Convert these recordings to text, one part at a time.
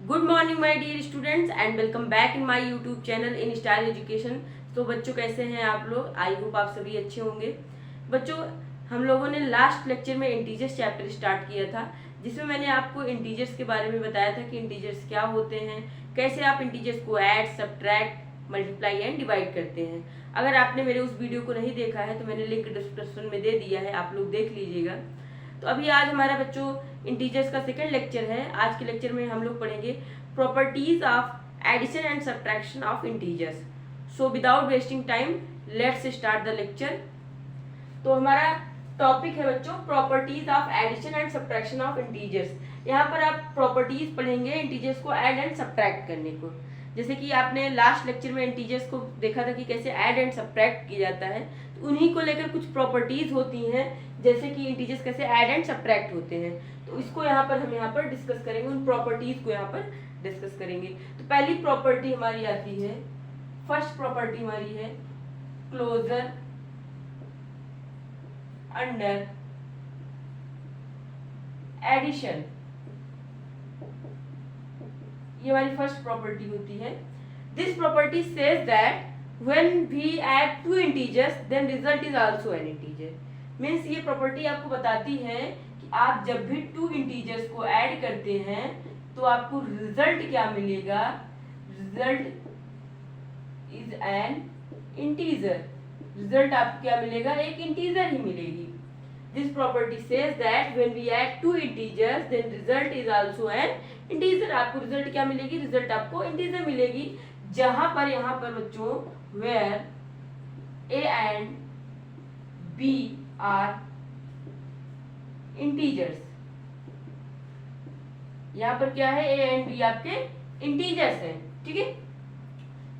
Good morning my dear students and welcome back in my YouTube channel in style education. तो बच्चों कैसे हैं आप लोग? आई होप आप सभी अच्छे होंगे। बच्चों, हम लोगों ने लास्ट लेक्चर में इंटीजर्स चैप्टर स्टार्ट किया था, जिसमें मैंने आपको इंटीजर्स के बारे में बताया था कि इंटीजर्स क्या होते हैं, कैसे आप इंटीजर्स को add, subtract, multiply and divide करते हैं। अगर आपने मेरे उस वीडियो को नहीं देखा है तो मैंने लिंक डिस्क्रिप्शन में दे दिया है, आप लोग देख लीजिएगा। तो अभी आज हमारा बच्चों इंटीजर्स का सेकंड लेक्चर है। आज के लेक्चर में हम लोग पढ़ेंगे properties of addition and subtraction of integers. So without wasting time let's start the lecture. तो हमारा टॉपिक है बच्चों properties of addition and subtraction of integers. यहाँ पर आप प्रॉपर्टीज पढ़ेंगे इंटीजर्स को ऐड एंड सब्ट्रैक्ट करने को। जैसे कि आपने लास्ट लेक्चर में इंटीजर्स को देखा था कि कैसे ऐड एंड सब्ट्रैक्ट किया जाता है, तो उन्हीं को लेकर कुछ प्रॉपर्टीज होती हैं, जैसे कि इंटीजर्स कैसे ऐड एंड सब्ट्रैक्ट होते हैं। तो इसको यहाँ पर हम यहाँ पर डिस्कस करेंगे, उन प्रॉपर्टीज को यहाँ पर डिस्कस करेंगे। तो पहली प्रॉपर्टी हमारी आती है, फर्स्ट प्रॉपर्टी हमारी है क्लोजर अंडर एडिशन। ये हमारी फर्स्ट प्रॉपर्टी होती है। This property says that when we add two integers then result is also an integer. Means ये प्रॉपर्टी आपको बताती है कि आप जब भी टू इंटीजर्स को ऐड करते हैं तो आपको रिजल्ट क्या मिलेगा? Result is an integer. Result आपको क्या मिलेगा? एक इंटीजर ही मिलेगी। This property says that when we add two integers, then result is also an integer. आपको रिजल्ट क्या मिलेगी? रिजल्ट आपको इंटीजर मिलेगी। जहां पर यहाँ पर बच्चों where a and b are integers, यहाँ पर क्या है? a and b आपके इंटीजर्स हैं, ठीक है।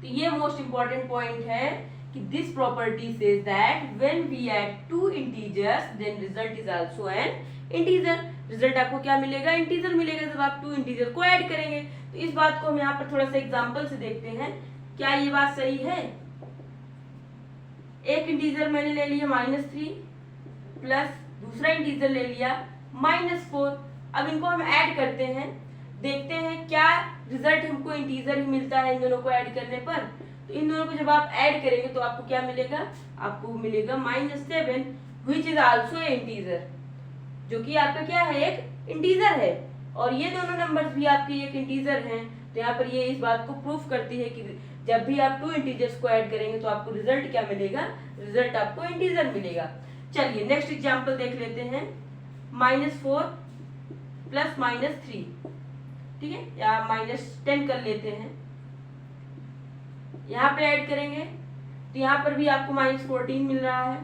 तो ये मोस्ट इंपॉर्टेंट पॉइंट है कि this property says that when we add two integers then result is also an integer। Result आपको क्या मिलेगा? इंटीजर मिलेगा जब आप टू इंटीजर को ऐड करेंगे। तो इस बात को हम यहाँ पर थोड़ा सा एग्जांपल से देखते हैं। क्या ये बात सही है? एक इंटीजर मैंने ले लिया -3 प्लस दूसरा इंटीजर ले लिया -4। अब इनको हम ऐड करते हैं, देखते हैं क्या रिजल्ट हमको इंटीजर ही मिलता है इन दोनों को ऐड करने पर। तो इन दोनों को जब आप ऐड करेंगे तो आपको क्या मिलेगा? आपको मिलेगा -7 which is also a integer, जो कि आपका क्या है? एक इंटीजर है। और ये दोनों नंबर्स भी आपके एक इंटीजर हैं। तो यहाँ पर ये इस बात को प्रूफ करती है कि जब भी आप टू इंटीजर्स को ऐड करेंगे तो आपको रिजल्ट क्या मिलेगा? रिजल्ट आपको इंटीजर मिलेगा। चलिए नेक्स्ट एग्जाम्पल देख लेते हैं। -4 प्लस -3, ठीक है, या -10 कर लेते हैं। यहाँ पे ऐड करेंगे तो यहाँ पर भी आपको -14 मिल रहा है,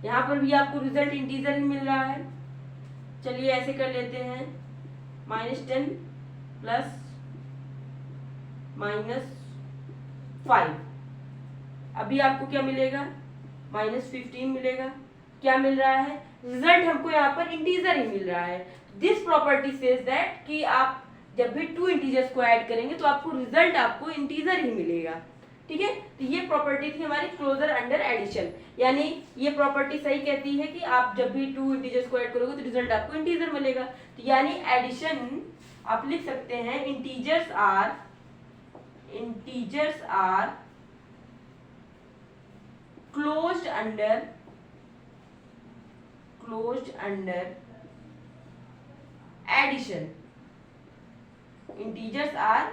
यहाँ पर भी आपको रिजल्ट इंटीजर ही मिल रहा है। चलिए ऐसे कर लेते हैं, -10 प्लस -5, अभी आपको क्या मिलेगा? -15 मिलेगा। क्या मिल रहा है? रिजल्ट हमको यहाँ पर इंटीजर ही मिल रहा है। दिस प्रॉपर्टी सेज दैट कि आप जब भी टू इंटीजर्स को ऐड करेंगे तो आपको रिजल्ट आपको इंटीजर ही मिलेगा, ठीक है। तो ये प्रॉपर्टी थी हमारी क्लोजर अंडर एडिशन। यानी ये प्रॉपर्टी सही कहती है कि आप जब भी टू इंटीजर्स को ऐड करोगे तो रिजल्ट आपको इंटीजर मिलेगा। तो यानी एडिशन आप लिख सकते हैं integers are closed under addition. Integers are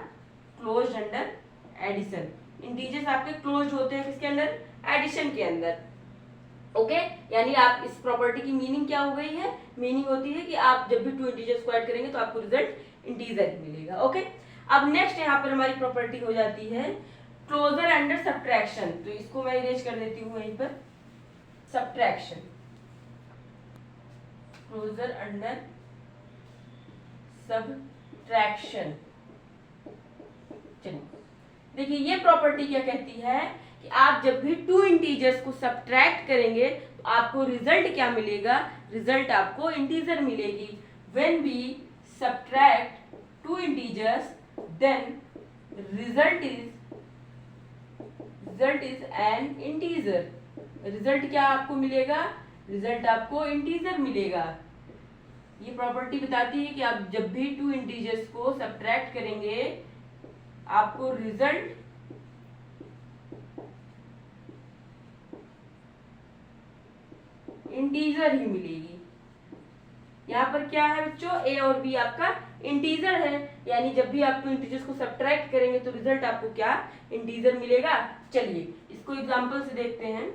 closed under addition. Integers आपके क्लोज्ड होते हैं किसके अंदर? एडिशन के अंदर। ओके, यानी आप इस प्रॉपर्टी की मीनिंग क्या हो गई है? मीनिंग होती है कि आप जब भी टू इंटीजर्स को ऐड करेंगे तो आपको रिजल्ट इंटीजर ही मिलेगा। ओके, अब नेक्स्ट यहाँ पर हमारी प्रॉपर्टी हो जाती है क्लोजर अंडर सब्ट्रैक्शन। तो इसको मैं इरेज कर देती हूँ वहीं पर। Subtraction, closure under subtraction. चलिए देखिए, ये प्रॉपर्टी क्या कहती है कि आप जब भी टू इंटीजर्स को सब्ट्रैक्ट करेंगे तो आपको रिजल्ट क्या मिलेगा? रिजल्ट आपको इंटीजर मिलेगी। When we subtract two integers then result is an integer. Result क्या आपको मिलेगा? रिजल्ट आपको इंटीजर मिलेगा। ये प्रॉपर्टी बताती है कि आप जब भी टू इंटीजर्स को सब्ट्रैक्ट करेंगे आपको रिजल्ट इंटीजर ही मिलेगी। यहाँ पर क्या है बच्चों, ए और बी आपका इंटीजर है, यानी जब भी आप टू इंटीजर्स को सब्ट्रैक्ट करेंगे तो रिजल्ट आपको क्या, इंटीजर मिलेगा। चलिए इसको एग्जांपल से देखते हैं।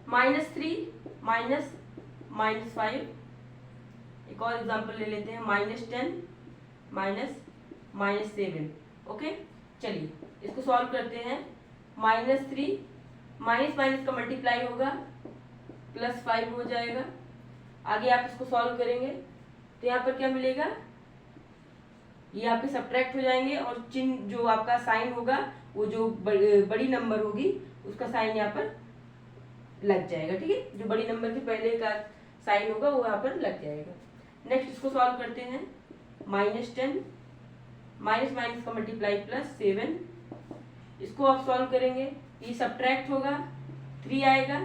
-3 माइनस -5, एक और एग्जांपल ले लेते हैं, -10 माइनस -7। ओके, चलिए इसको सॉल्व करते हैं। -3 माइनस माइनस का मल्टीप्लाई होगा +5 हो जाएगा। आगे आप इसको सॉल्व करेंगे तो यहाँ पर क्या मिलेगा, ये आपके सब्ट्रैक्ट हो जाएंगे और चिन्ह जो आपका साइन होगा वो जो बड़ी नंबर होगी उसका साइन यहाँ पर लग जाएगा। ठीक है, जो बड़ी नंबर के पहले का साइन होगा वो यहाँ पर लग जाएगा। नेक्स्ट इसको सॉल्व करते हैं। -10 माइनस माइनस का मल्टीप्लाई +7, इसको आप सॉल्व करेंगे, ये सब्ट्रैक्ट होगा, 3 आएगा,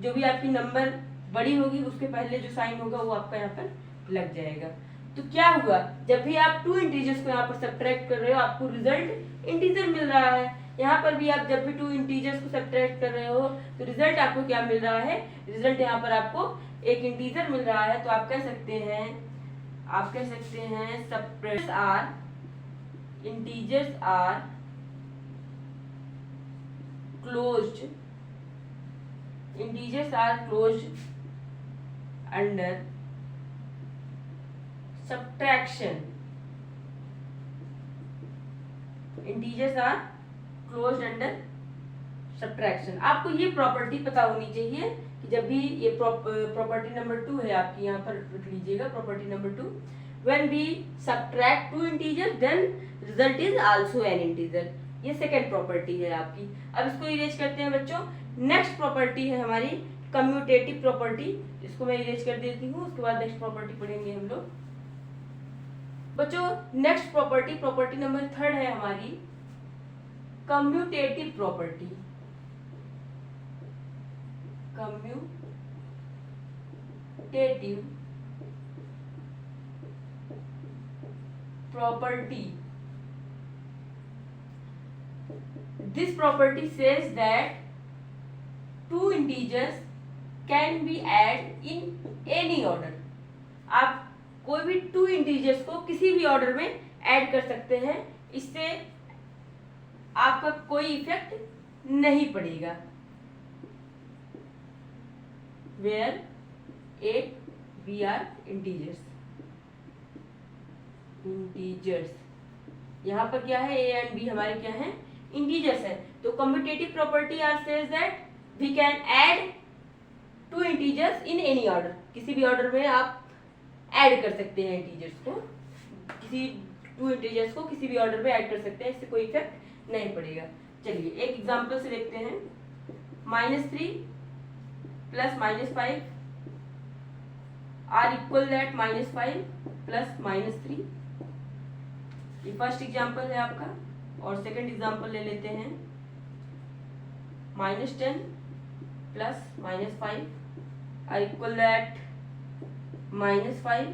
जो भी आपकी नंबर बड़ी होगी उसके पहले जो साइन होगा वो आपका यहाँ पर लग जाएगा। तो क्या हुआ, जब भी आप टू इंटीजर्स को यहाँ पर सब्ट्रैक्ट कर रहे हो आपको रिजल्ट इंटीजर मिल रहा है। यहाँ पर भी आप जब भी टू इंटीजर्स को सब्ट्रैक्ट कर रहे हो तो रिजल्ट आपको क्या मिल रहा है, रिजल्ट यहाँ पर आपको एक इंटीजर मिल रहा है। तो आप कह सकते हैं subtract are integers are closed, integers are closed under subtraction, integers are closed under subtraction। आपको ये प्रॉपर्टी पता होनी चाहिए कि जब भी ये प्रॉपर्टी नंबर 2 है आपकी, यहाँ पर लिख लीजिएगा property number 2, when we subtract two integers then result is also an integer। ये सेकेंड प्रॉपर्टी है आपकी। अब इसको इरेज करते हैं बच्चों। नेक्स्ट प्रॉपर्टी है हमारी कम्यूटेटिव प्रॉपर्टी, इसको मैं इरेज कर देती हूँ, उसके बाद नेक्स्ट प्रॉपर्टी पढ़ेंगे हम लोग। बच्चों नेक्स्ट प्रॉपर्टी नंबर 3 है हमारी commutative property. Commutative property, this property says that two integers can be added in any order। आप कोई भी टू इंटीजर्स को किसी भी ऑर्डर में ऐड कर सकते हैं, इससे आपका कोई इफेक्ट नहीं पड़ेगा। Where A B are integers, यहाँ पर क्या है, ए एंड बी हमारे क्या है, इंटीजर्स है। तो commutative property are says that we can add two integers in any order, किसी भी ऑर्डर में आप ऐड कर सकते हैं इंटीजर्स को, किसी टू इंटीजर्स को किसी भी ऑर्डर में ऐड कर सकते हैं, इससे कोई इफेक्ट नहीं पड़ेगा। चलिए एक एग्जांपल से देखते हैं। -3 plus -5 are equal that -5 plus -3। ये फर्स्ट एग्जांपल है आपका। और सेकंड एग्जांपल ले लेते हैं। -10 plus -5 are equal that -5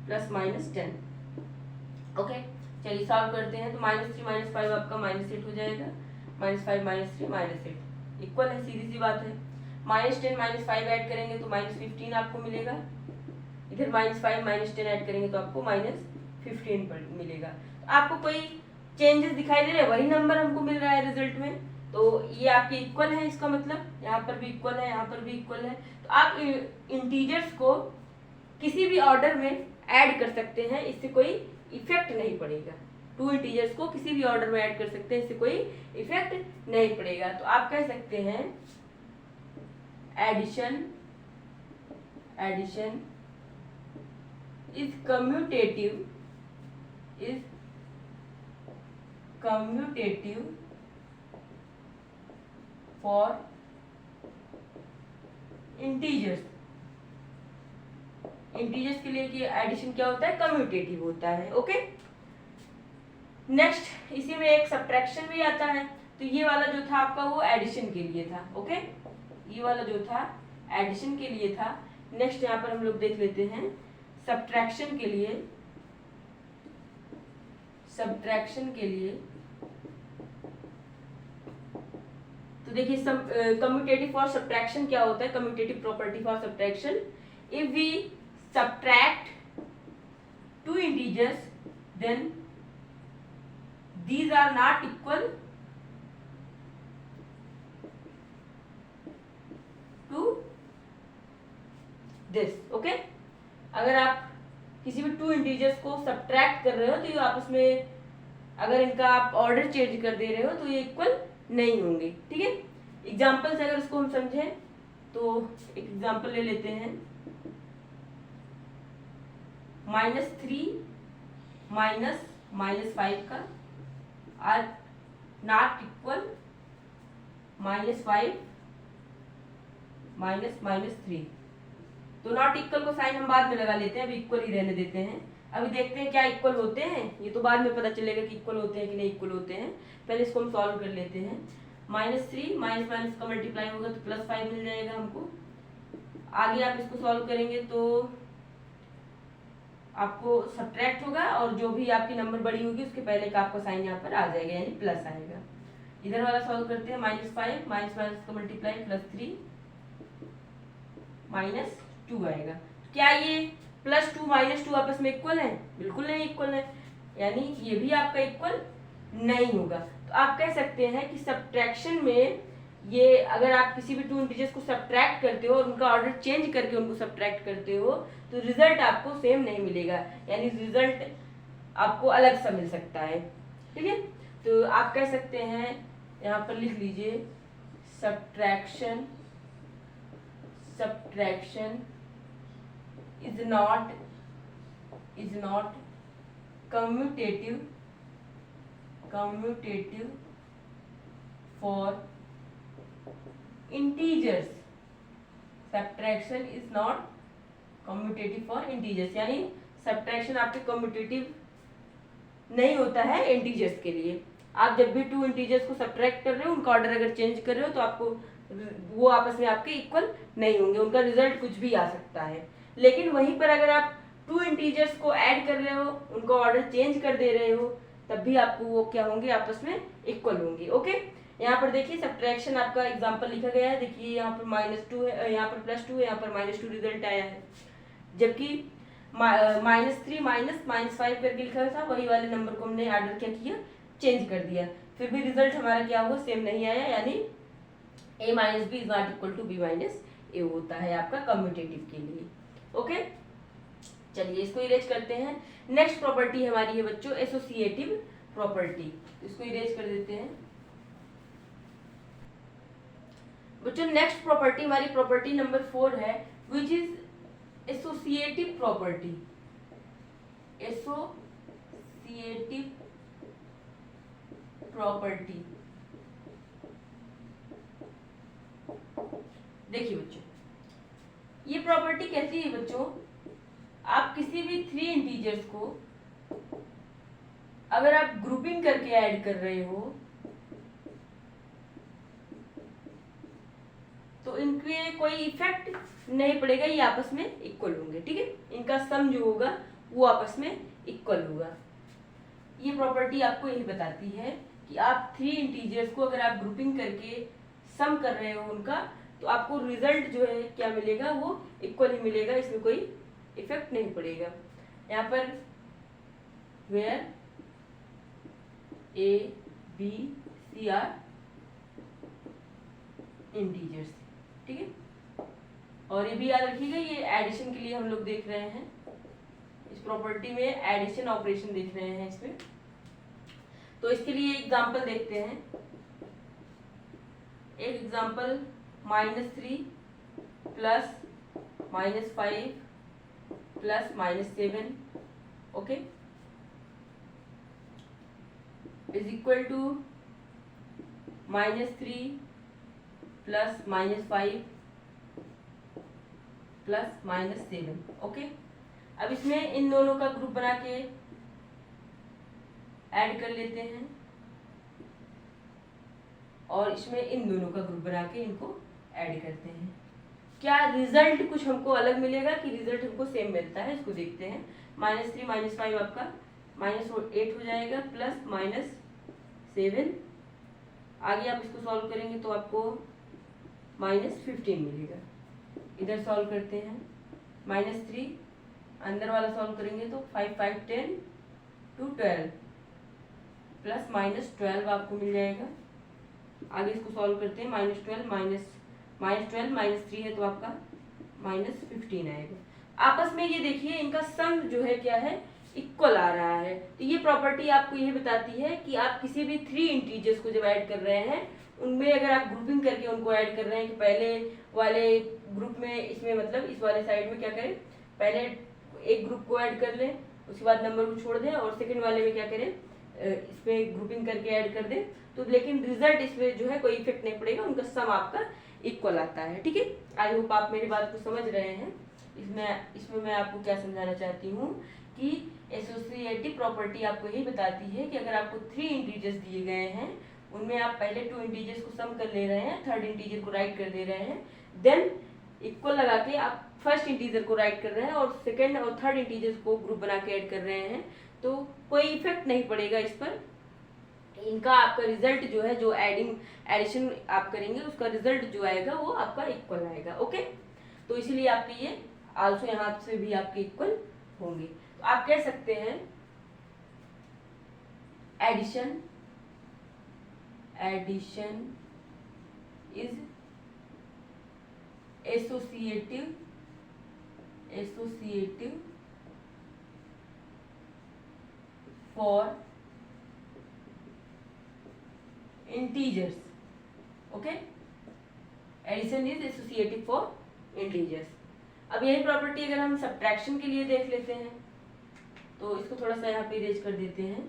plus -10। Okay, चलिए सॉल्व करते हैं। तो -3 -5 आपका -8 हो जाएगा, -5 -3 -8 इक्वल है, सीधी सी बात है। -10 -5 ऐड करेंगे तो -15 आपको मिलेगा, इधर -5 -10 ऐड करेंगे तो आपको -15 मिलेगा। आपको कोई चेंजेस दिखाई दे रहे हैं, वही नंबर हमको मिल रहा है रिजल्ट में, तो ये आपके इक्वल है, इसका मतलब यहाँ पर भी इक्वल है, यहाँ पर भी इक्वल है। तो आप इंटीजर्स को किसी भी ऑर्डर में ऐड कर सकते हैं, इससे कोई इफेक्ट नहीं पड़ेगा। टू इंटीजर्स को किसी भी ऑर्डर में ऐड कर सकते हैं, इससे कोई इफेक्ट नहीं पड़ेगा। तो आप कह सकते हैं addition is commutative for integers. Integers के लिए कि एडिशन क्या होता है, कम्यूटेटिव होता है। ओके, नेक्स्ट इसी में एक सब्ट्रैक्शन भी आता है। तो ये वाला जो था आपका वो एडिशन के लिए था। ओके, ये वाला जो था एडिशन के लिए था। नेक्स्ट यहाँ पर हम लोग देख लेते हैं सब्ट्रैक्शन के लिए। तो देखिए कम्यूटेटिव फॉर सब्ट्रैक्शन क्या होता है। Commutative property for subtraction, if we subtract two integers then these are not equal to this, okay. अगर आप किसी भी टू इंटीजर्स को सब्ट्रैक्ट कर रहे हो तो ये आपस में अगर इनका आप ऑर्डर चेंज कर दे रहे हो तो ये इक्वल नहीं होंगे, ठीक है। एग्जाम्पल से अगर इसको हम समझें तो एक एग्जाम्पल ले लेते हैं, -3 -5 का आर नॉट इक्वल -5 -3। तो नॉट इक्वल को साइन हम बाद में लगा लेते हैं, अभी इक्वल ही रहने देते हैं। अभी देखते हैं क्या इक्वल होते हैं, ये तो बाद में पता चलेगा कि इक्वल होते हैं कि नहीं इक्वल होते हैं। पहले इसको हम सॉल्व कर लेते हैं। -3 माइनस का मल्टीप्लाई होगा तो +5 मिल जाएगा हमको। आगे आप इसको सॉल्व करेंगे तो आपको सब्ट्रैक्ट होगा और जो भी आपकी नंबर बड़ी होगी उसके पहले का आपका साइन यहाँ पर आ जाएगा, यानी प्लस आएगा। इधर वाला सॉल्व करते हैं, -5 माइनस का मल्टीप्लाई +3 -2 आएगा। क्या ये +2 -2 आपस में इक्वल है? बिल्कुल नहीं इक्वल है, यानी ये भी आपका इक्वल नहीं होगा। तो आप कह सकते हैं कि सब्ट्रैक्शन में ये अगर आप किसी भी टू इंटीजर्स को सब्ट्रैक्ट करते हो और उनका ऑर्डर चेंज करके उनको सब्ट्रैक्ट करते हो तो रिजल्ट आपको सेम नहीं मिलेगा, यानी रिजल्ट आपको अलग सा मिल सकता है, ठीक है। तो आप कह सकते हैं, यहाँ पर लिख लीजिए, subtraction is not commutative for integers. Subtraction is not commutative for integers, यानी सब्ट्रैक्शन आपके कम्यूटेटिव नहीं होता है इंटीजर्स के लिए। आप जब भी टू इंटीजर्स को सब्ट्रैक्ट कर रहे हो, उनका ऑर्डर अगर चेंज कर रहे हो तो आपको वो आपस में आपके इक्वल नहीं होंगे, उनका रिजल्ट कुछ भी आ सकता है। लेकिन वहीं पर अगर आप टू इंटीजर्स को ऐड कर रहे हो, उनका ऑर्डर चेंज कर दे रहे हो, तब भी आपको वो क्या होंगे, आपस में इक्वल होंगे, ओके। यहाँ पर देखिए सब्ट्रैक्शन आपका एग्जांपल लिखा गया है, देखिए यहाँ पर -2 है, यहाँ पर +2 है, यहाँ पर -2 रिजल्ट आया है। जबकि -3 -5 करके लिखा था, वही वाले नंबर को हमने ऑर्डर क्या किया, चेंज कर दिया, फिर भी रिजल्ट हमारा क्या हुआ, सेम नहीं आया, यानी a - b is not equal to b - a होता है आपका कम्यूटेटिव के लिए, ओके। चलिए इसको इरेज करते हैं। नेक्स्ट प्रॉपर्टी हमारी है बच्चों एसोसिएटिव प्रॉपर्टी, इसको इरेज कर देते हैं बच्चों। नेक्स्ट प्रॉपर्टी हमारी प्रॉपर्टी नंबर 4 है, which is associative property. Associative property, देखिए बच्चों, ये प्रॉपर्टी कहती है बच्चों, आप किसी भी 3 इंटीजर्स को अगर आप ग्रुपिंग करके ऐड कर रहे हो तो इनके कोई इफेक्ट नहीं पड़ेगा, ये आपस में इक्वल होंगे, ठीक है। इनका सम जो होगा वो आपस में इक्वल होगा। ये प्रॉपर्टी आपको यही बताती है कि आप 3 इंटीजर्स को अगर आप ग्रुपिंग करके सम कर रहे हो उनका, तो आपको रिजल्ट जो है क्या मिलेगा, वो इक्वल ही मिलेगा, इसमें कोई इफेक्ट नहीं पड़ेगा। यहाँ पर where A, B, C are integers, ठीक है। और ये भी याद रखिएगा, ये एडिशन के लिए हम लोग देख रहे हैं, इस प्रॉपर्टी में एडिशन ऑपरेशन देख रहे हैं इसमें। तो इसके लिए एग्जांपल देखते हैं। एक example -3 plus -5 plus -7, okay, is equal to -3 plus -5 plus -7, okay. अब इसमें इन दोनों का ग्रुप बना के ऐड कर लेते हैं और इसमें इन दोनों का ग्रुप बना के इनको ऐड करते हैं। क्या रिजल्ट कुछ हमको अलग मिलेगा कि रिजल्ट हमको सेम मिलता है, इसको देखते हैं। -3 -5 आपका -8 हो जाएगा, प्लस -7। आगे आप इसको सॉल्व करेंगे तो आपको -15 मिलेगा। इधर सॉल्व करते हैं, -3 अंदर वाला सॉल्व करेंगे तो 5 5 10 to 12 प्लस -12 आपको मिल जाएगा। आगे इसको सॉल्व करते हैं, -12 -3 है तो आपका -15 आएगा। आपस में ये देखिए इनका सम जो है क्या है, इक्वल आ रहा है। तो ये प्रॉपर्टी आपको ये बताती है कि आप किसी भी 3 इंटीजर्स को जब ऐड कर रहे हैं, उनमें अगर आप ग्रुपिंग करके उनको ऐड कर रहे हैं कि पहले वाले ग्रुप में, इसमें मतलब इस वाले साइड में क्या करें, पहले एक ग्रुप को ऐड कर लें, उसके बाद नंबर को छोड़ दें, और सेकंड वाले में क्या करें, इसमें ग्रुपिंग करके ऐड कर दें, तो लेकिन रिजल्ट इसमें जो है कोई इफेक्ट नहीं पड़ेगा, उनका सम आपका इक्वल आता है। ठीक है, आई होप आप मेरी बात को समझ रहे हैं। इसमें मैं आपको क्या समझाना चाहती हूँ कि एसोसिएटिव प्रॉपर्टी आपको यही बताती है कि अगर आपको 3 इंटीजर्स दिए गए हैं, उनमें आप पहले 2 इंटीजर्स को सम कर ले रहे हैं, थर्ड इंटीजर को राइट कर दे रहे हैं, देन इक्वल लगा के आप फर्स्ट इंटीजर को राइट कर रहे हैं और सेकंड और थर्ड इंटीजर्स को ग्रुप बना के ऐड कर रहे हैं, तो कोई इफेक्ट नहीं पड़ेगा इस पर। इनका आपका रिजल्ट जो है, जो एडिशन आप करेंगे, उसका रिजल्ट जो आएगा वो आपका इक्वल आएगा। ओके, तो इसीलिए आपके ये आल्सो यहाँ से भी आपके इक्वल होंगे। तो आप कह सकते हैं addition is associative for integers. Okay, addition is associative for integers. अब यही प्रॉपर्टी अगर हम सब्ट्रैक्शन के लिए देख लेते हैं, तो इसको थोड़ा सा यहाँ पे इरेज कर देते हैं।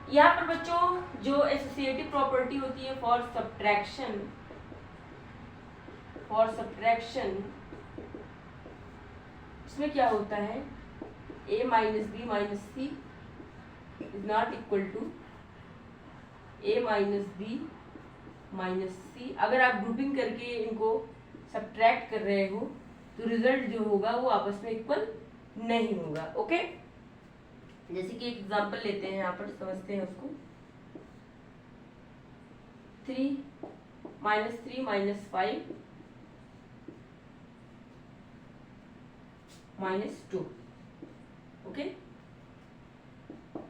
यहाँ पर बच्चों जो एसोसिएटिव प्रॉपर्टी होती है फॉर सब्ट्रैक्शन, इसमें क्या होता है, a minus b minus c is not equal to a minus b minus c। अगर आप ग्रुपिंग करके इनको सब्ट्रैक्ट कर रहे हो तो रिजल्ट जो होगा वो आपस में इक्वल नहीं होगा। ओके, जैसे कि एक एग्जांपल लेते हैं, यहाँ पर समझते हैं उसको। 3 -3 -5 -2 okay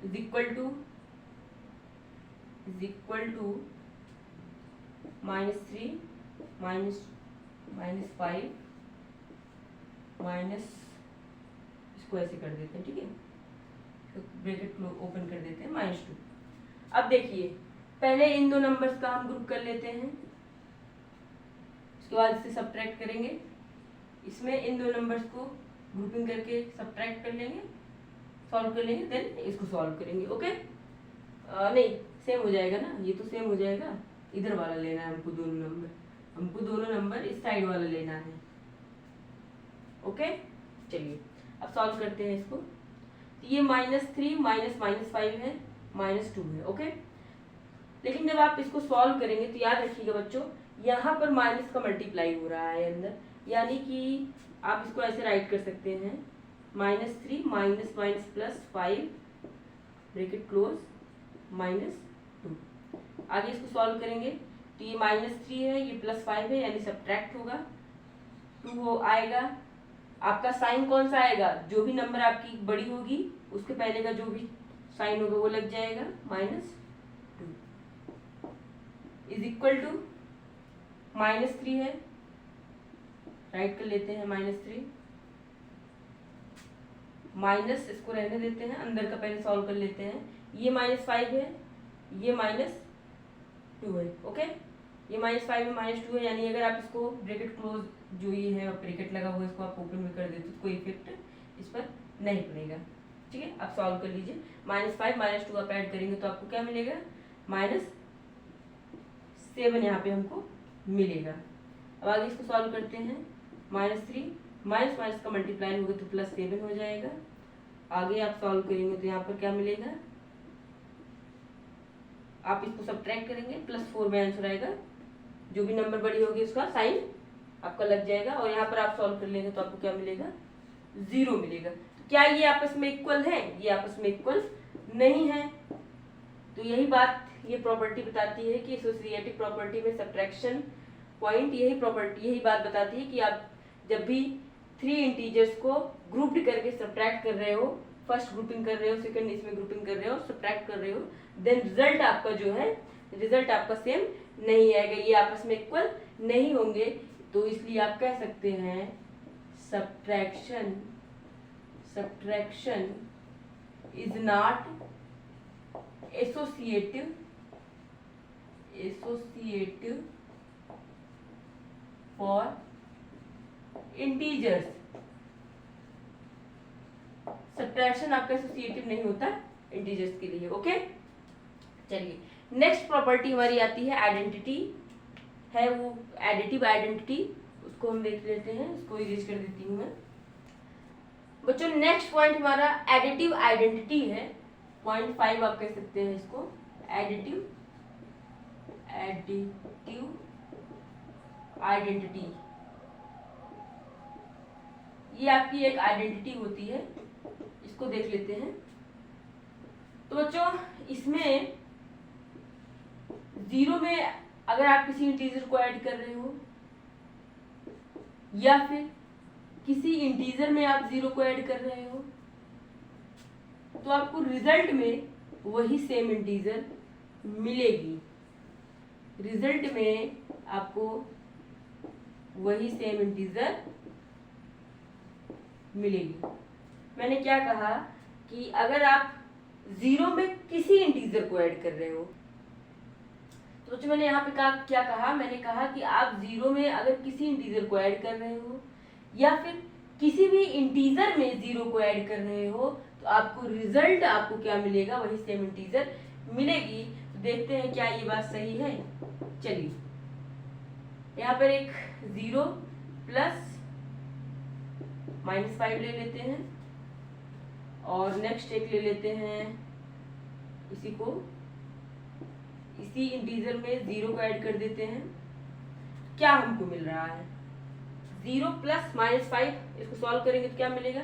is equal to -3 -5 minus, इसको ऐसे कर देते हैं, ठीक है, तो ब्रैकेट ओपन कर देते हैं, -2। अब देखिए पहले इन दो नंबर्स का हम ग्रुप कर लेते हैं, उसके बाद इससे सब्ट्रैक्ट करेंगे, इसमें इन दो नंबर्स को ग्रुपिंग करके सब्ट्रैक्ट कर लेंगे, सॉल्व कर लेंगे, देन इसको सॉल्व करेंगे। ओके, नहीं सेम हो जाएगा ना, ये तो सेम हो जाएगा, इधर वाला लेना है हमको, हमको दोनों नंबर इस साइड वाला लेना है। ओके, चलिए अब सॉल्व करते हैं इसको। तो ये -3 -5 है, -2 है। ओके, लेकिन जब आप इसको सॉल्व करेंगे तो याद रखिएगा बच्चों, यहाँ पर माइनस का मल्टीप्लाई हो रहा है अंदर, यानी कि आप इसको ऐसे राइट कर सकते हैं, -3 -5 ब्रैकेट क्लोज -2। आगे इसको सॉल्व करेंगे तो ये -3 है, ये +5 है, यानी सब्ट्रैक्ट होगा, 2 आएगा। आपका साइन कौन सा आएगा, जो भी नंबर आपकी बड़ी होगी उसके पहले का जो भी साइन होगा वो लग जाएगा, -2 इज इक्वल टू -3 है, राइट कर लेते हैं, -3 माइनस, इसको रहने देते हैं, अंदर का पहले सॉल्व कर लेते हैं, ये -5 है, ये -2 है। ओके, ये -5 है, -2 है, यानी अगर आप इसको ब्रैकेट क्लोज, जो ये है ब्रैकेट लगा हुआ है, इसको आप ओपन में कर देते तो कोई इफेक्ट इस पर नहीं पड़ेगा। ठीक है, आप सॉल्व कर लीजिए, -5 -2 आप ऐड करेंगे तो आपको क्या मिलेगा, -7 यहाँ पे हमको मिलेगा। अब आगे इसको सॉल्व करते हैं, -3 माइनस का मल्टीप्लाई होगा तो +7 हो जाएगा। आगे आप सॉल्व करेंगे तो यहाँ पर क्या मिलेगा, आप इसको सब्ट्रैक्ट करेंगे, +4 में आंसर आएगा। जो भी नंबर बड़ी होगी उसका साइन आपका लग जाएगा और यहाँ पर आप सॉल्व कर लेंगे तो आपको क्या मिलेगा, 0 मिलेगा। तो क्या ये आपस में इक्वल है? ये आपस में इक्वल नहीं है। तो यही बात ये प्रॉपर्टी बताती है कि एसोसिएटिव प्रॉपर्टी में सब्ट्रैक्शन पॉइंट यही बात बताती है कि आप जब भी 3 इंटीजर्स को ग्रुप्ड करके सब्ट्रैक्ट कर रहे हो, फर्स्ट ग्रुपिंग कर रहे हो, सेकंड इसमें ग्रुपिंग कर रहे हो, सब्ट्रैक्ट कर रहे हो, देन रिजल्ट आपका जो है, रिजल्ट आपका सेम नहीं आएगा, ये आपस में इक्वल नहीं होंगे। तो इसलिए आप कह सकते हैं subtraction is not associative for integers. Subtraction आपका एसोसिएटिव नहीं होता इंटीजर्स के लिए। ओके, चलिए नेक्स्ट प्रॉपर्टी हमारी आती है आइडेंटिटी है, वो एडिटिव आइडेंटिटी, उसको हम देख लेते हैं। उसको इरेज कर देती हूँ मैं। बच्चों नेक्स्ट पॉइंट हमारा एडिटिव आइडेंटिटी है, पॉइंट 5 आप कह सकते हैं इसको। एडिटिव आइडेंटिटी, ये आपकी एक आइडेंटिटी होती है, इसको देख लेते हैं। तो बच्चों इसमें 0 में अगर आप किसी इंटीजर को ऐड कर रहे हो या फिर किसी इंटीजर में आप 0 को ऐड कर रहे हो तो आपको रिजल्ट में वही सेम इंटीजर मिलेगी। रिजल्ट में आपको वही सेम इंटीजर मिलेगी। मैंने क्या कहा कि अगर आप 0 में किसी इंटीजर को ऐड कर रहे हो, तो जो मैंने यहाँ पे क्या कहा, मैंने कहा कि आप 0 में अगर किसी इंटीजर को ऐड कर रहे हो या फिर किसी भी इंटीजर में 0 को ऐड कर रहे हो तो आपको रिजल्ट आपको क्या मिलेगा, वही सेम इंटीजर मिलेगी। तो देखते हैं क्या ये बात सही है। चलिए यहाँ पर एक 0 प्लस -5 ले लेते हैं और नेक्स्ट एक ले लेते हैं, इसी को इसी इंटीजर में 0 को ऐड कर देते हैं। क्या हमको मिल रहा है, 0 प्लस -5, इसको सॉल्व करेंगे तो क्या मिलेगा,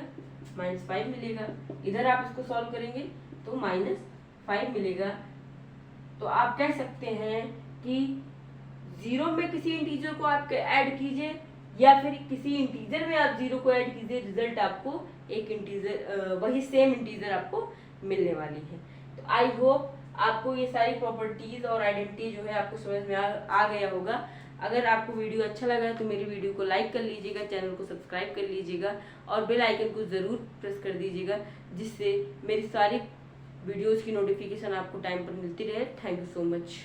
-5 मिलेगा। इधर आप इसको सॉल्व करेंगे तो -5 मिलेगा। तो आप कह सकते हैं कि 0 में किसी इंटीजर को आप ऐड कीजिए या फिर किसी इंटीजर में आप 0 को ऐड कीजिए, रिजल्ट आपको एक इंटीजर वही सेम इंटीजर आपको मिलने वाली है। तो आई होप आपको ये सारी प्रॉपर्टीज और आइडेंटिटी जो है आपको समझ में आ गया होगा। अगर आपको वीडियो अच्छा लगा तो मेरी वीडियो को लाइक कर लीजिएगा, चैनल को सब्सक्राइब कर लीजिएगा और बेल आइकन को ज़रूर प्रेस कर दीजिएगा, जिससे मेरी सारी वीडियोज़ की नोटिफिकेशन आपको टाइम पर मिलती रहे। Thank you so much.